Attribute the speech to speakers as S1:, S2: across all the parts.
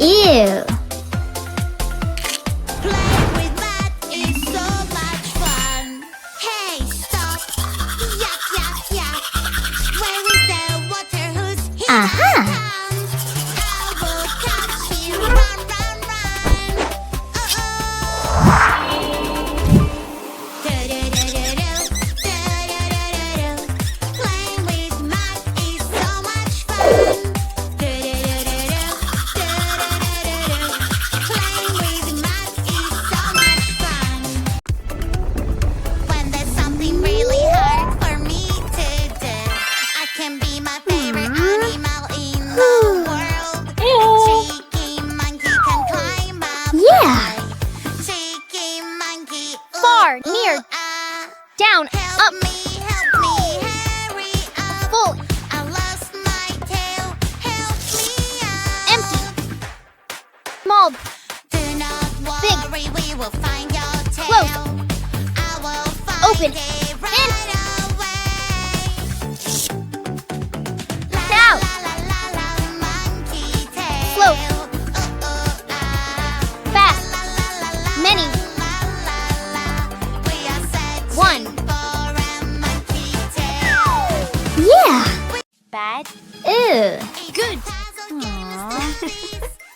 S1: Ew.
S2: Playing with that is so much fun. Hey, stop! Yuck, yuck, yuck! Where is the water? Who's here?
S1: Aha.
S2: I will catch you. Run, run, run! Do-do-do-do-do. Playing with mud is so much fun. Do-do-do-do-do. Playing with mud is so much fun. When there's something really hard for me to do, I can be my favorite animal in the world. Cheeky monkey can climb up
S1: Yeah.
S2: high. Cheeky monkey. Ooh,
S3: Far,
S2: ooh,
S3: near,
S2: ah.
S3: down,
S2: Help
S3: up,
S2: me, hurry up.
S3: full,
S2: I lost my tail. Help me out.
S3: empty, small,
S2: Do not
S3: Big.
S2: worry, we will find your tail.
S3: Close.
S2: I will find
S3: Open.
S2: it right away. La,
S3: Now.
S2: la, la, la, la, monkey tail.
S3: Slow.
S2: La.
S3: fast,
S2: La, la, la, la,
S3: many,
S2: la, la, la. We are searching
S3: One.
S2: for a monkey tail.
S1: Yeah.
S3: bad,
S1: Ew.
S3: good,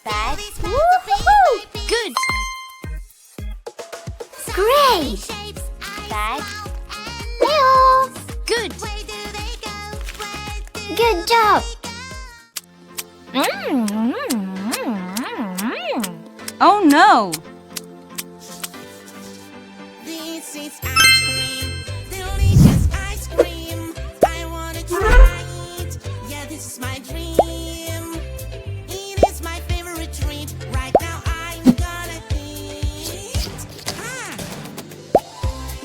S3: bad,
S1: Woohoo.
S3: good,
S1: Great.
S3: bad,
S1: Ew.
S3: good.
S1: Good job.
S4: Oh no!
S2: This is ice cream, delicious ice cream. I wanna try it. Yeah, this is my dream. It is my favorite treat. Right now I'm gonna eat.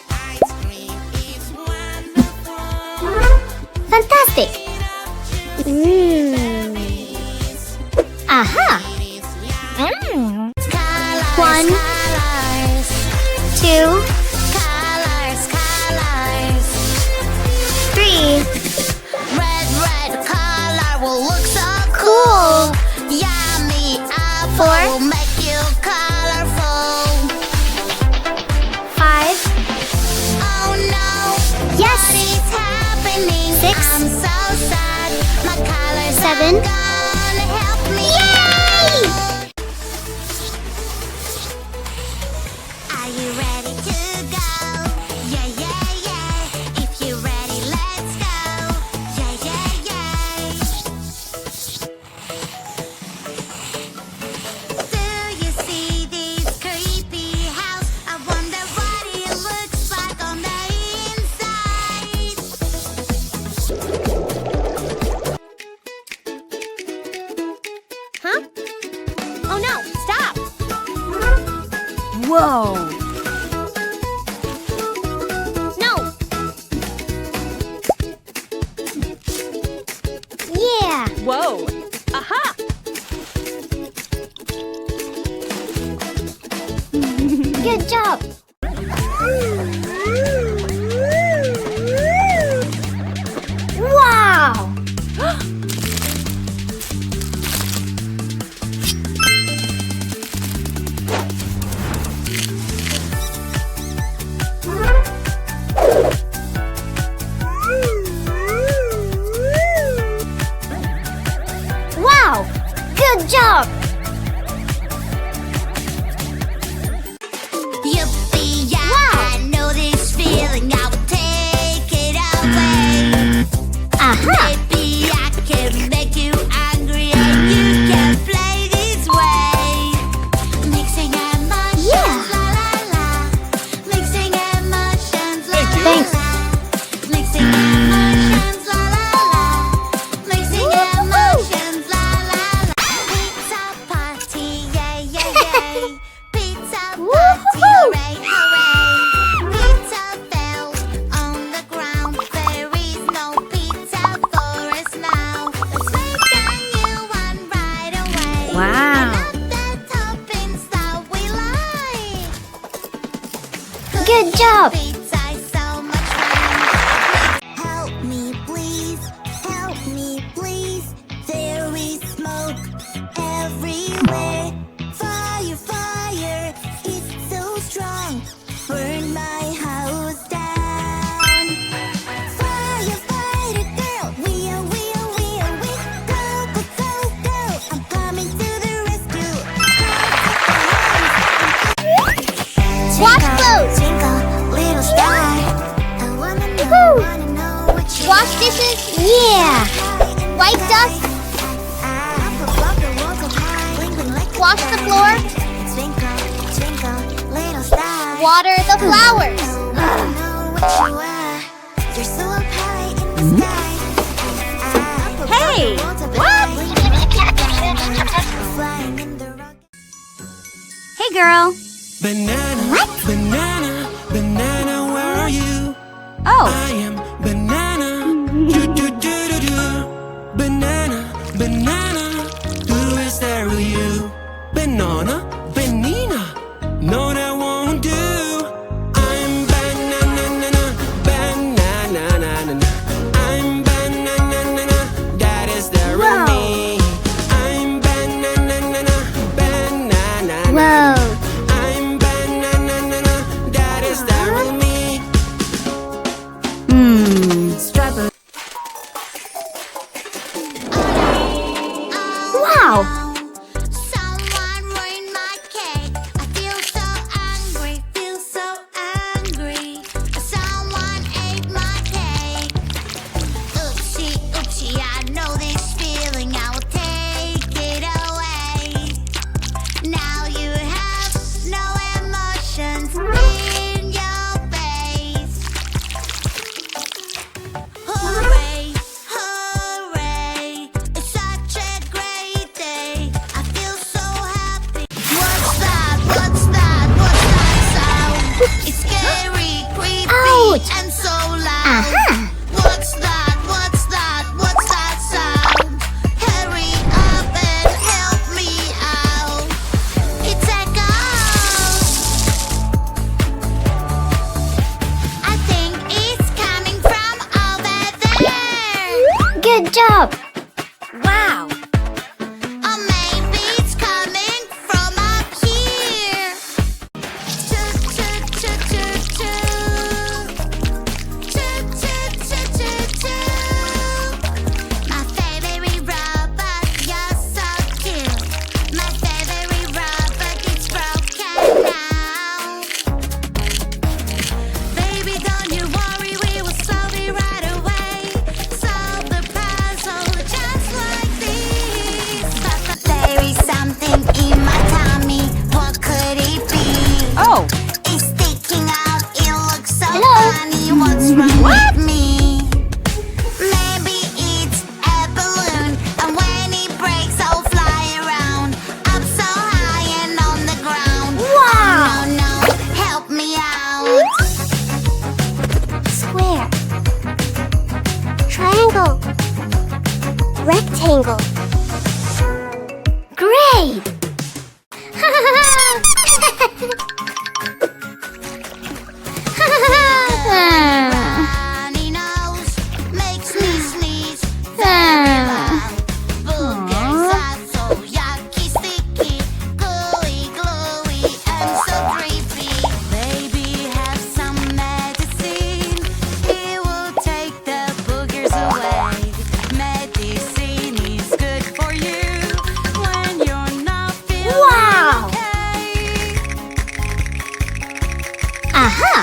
S2: Ice cream is wonderful.
S1: Fantastic.
S2: Mmm.
S1: Aha.
S2: Colors,
S1: One.
S2: colors,
S1: 2,
S2: colors, colors.
S1: 3.
S2: Red color will look so cool. Yummy apple
S1: 4.
S2: will make you colorful.
S1: 5.
S2: Oh no,
S1: Yes.
S2: what is happening?
S1: 6.
S2: I'm so sad. My colors
S1: 7.
S2: are gone. Help me.
S1: Yay!
S2: Are you ready to go? Yeah, yeah, yeah. If you're ready, let's go. Yeah, yeah, yeah. Do you see this creepy house? I wonder what it looks like on the inside.
S3: Huh? Oh no, stop!
S4: Whoa!
S3: No,
S1: Yeah.
S4: Whoa! Aha!
S1: Good job. Wow. Wow. Good job.
S2: Yippee, yeah, I know this feeling. I will take it away.
S1: Aha.
S2: Maybe I can make you angry and you can play this way. Mixing emotions,
S1: Yeah.
S2: la la la. Mixing emotions, la la
S1: Thanks.
S2: la. Mixing emotions, la la la. Mixing emotions, la la la. Pizza party, yay, yay, yay. Pizza party,
S1: Woohoo.
S2: hooray, hooray. Pizza fell on the ground. There is no pizza for us now. Let's make a new one right away.
S1: Wow.
S2: And add the toppings that we like.
S1: Good job.
S2: Pizza is so much fun. Help me, please. Help me, please. There is smoke everywhere.
S1: Yeah.
S3: Wipe dust. Wash the floor. Water the flowers.
S4: Hey! Hey, girl.
S5: Banana, banana, banana, where are you?
S4: Oh,
S5: I am banana. Do, do, do, do, do. Banana, banana. Who is there with you? Banana, banana. No, that won't do. I'm banana, banana. I'm banana. That is there with me. I'm banana, banana.
S1: Whoa.
S5: I'm banana. That is there with me.
S1: Strawberry. Wow.
S2: Someone ruined my cake. I feel so angry, feel so angry. Someone ate my cake. Oopsie, oopsie, I know this feeling. I will take it away. Now you have no emotions in your face. Hooray, hooray, it's such a great day. I feel so happy. What's that? What's that? What's that sound? It's scary, creepy,
S1: Ouch.
S2: and so loud.
S1: Aha.
S2: What's that? What's that? What's that sound? Hurry up and help me out. It's a ghost. I think it's coming from over there.
S1: Good job.
S3: Wow.
S2: Or maybe it's coming from up here. Toot, toot, toot, toot, toot. Toot, toot, toot, toot, toot. My favorite robot, you're so cute. My favorite robot, it's broken now. Baby, don't you worry, we will solve it right away. Solve the puzzle just like this. There is something in my tummy. What could it be?
S4: oh,
S2: It's sticking out. It looks so
S1: Hello?
S2: funny. What's wrong with me? Maybe it's a balloon, and when it breaks, I'll fly around up so high and on the ground.
S1: Wow.
S2: No, no, help me out.
S3: Square. Triangle. Rectangle.
S1: Great.
S2: Runny nose makes me sneeze. Boogers are so yucky, sticky, gooey, gluey, and so creepy. Baby, have some medicine. It will take the boogers away. Medicine is good for you when you're not feeling
S1: Wow.
S2: okay.
S1: Aha.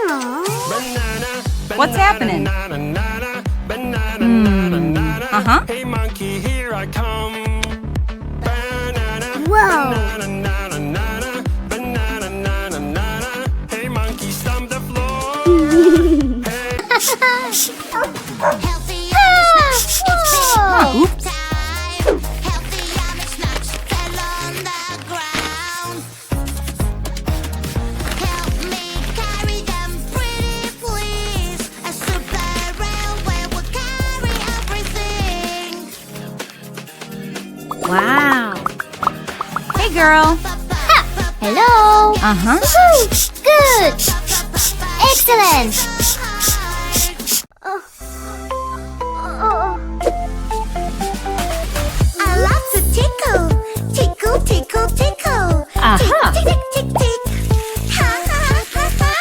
S5: Banana,
S4: What's happening?
S5: banana, banana,
S4: uh-huh.
S5: Hey monkey, here I come. Banana,
S1: Whoa.
S5: banana, banana. Hey monkey, stomp the floor. Hey.
S2: Healthy yummy snacks, it's
S1: Whoa.
S2: big time. Healthy yummy snacks fell on the ground. Help me carry them, pretty please. A super railway will carry everything.
S4: Wow. Hey, girl.
S1: Hello.
S4: Uh-huh.
S1: Woohoo. Good. Excellent.
S2: I love to tickle, tickle, tickle, tickle.
S4: Aha.
S2: Tick, tick, tick, tick, tick. Ha, ha, ha, ha.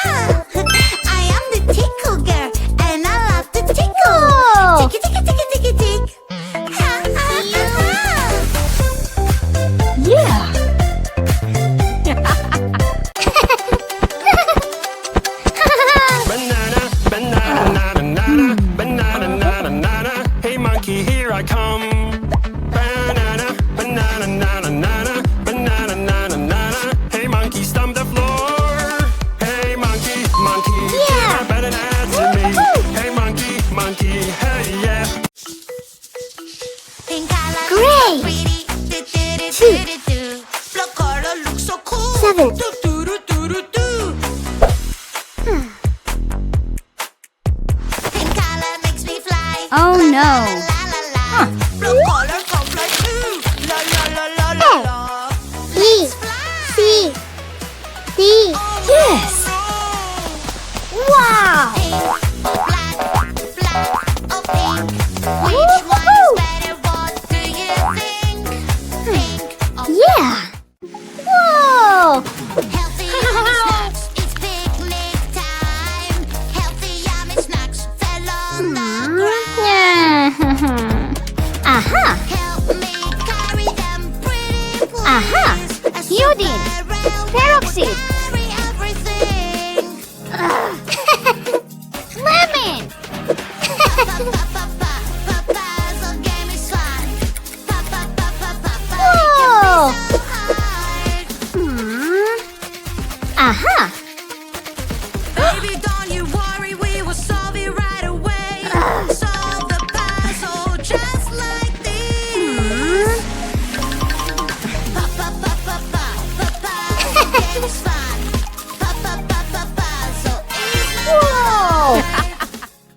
S2: I am the tickle girl, and I love to tickle.
S1: Oh.
S2: Ticky, ticky, ticky, ticky, tick. Ha, ha, ha, ha.
S4: Yeah. Oh no.
S1: E, C, D. Yes. Wow. Yeah. Whoa.
S2: Healthy yummy snacks, it's picnic time. Healthy yummy snacks fell on the ground.
S1: Yeah. Aha.
S2: Help me carry them pretty please.
S1: Aha.
S2: As
S1: Iodine.
S2: super around
S1: Peroxide.
S2: carry everything.
S1: Lemon.
S2: Puzzle game is fun.
S1: Whoa.
S2: So hard.
S1: Aha.
S2: Baby, don't you worry, we will solve it right away. Solve the puzzle just like this. Puzzle game is fun.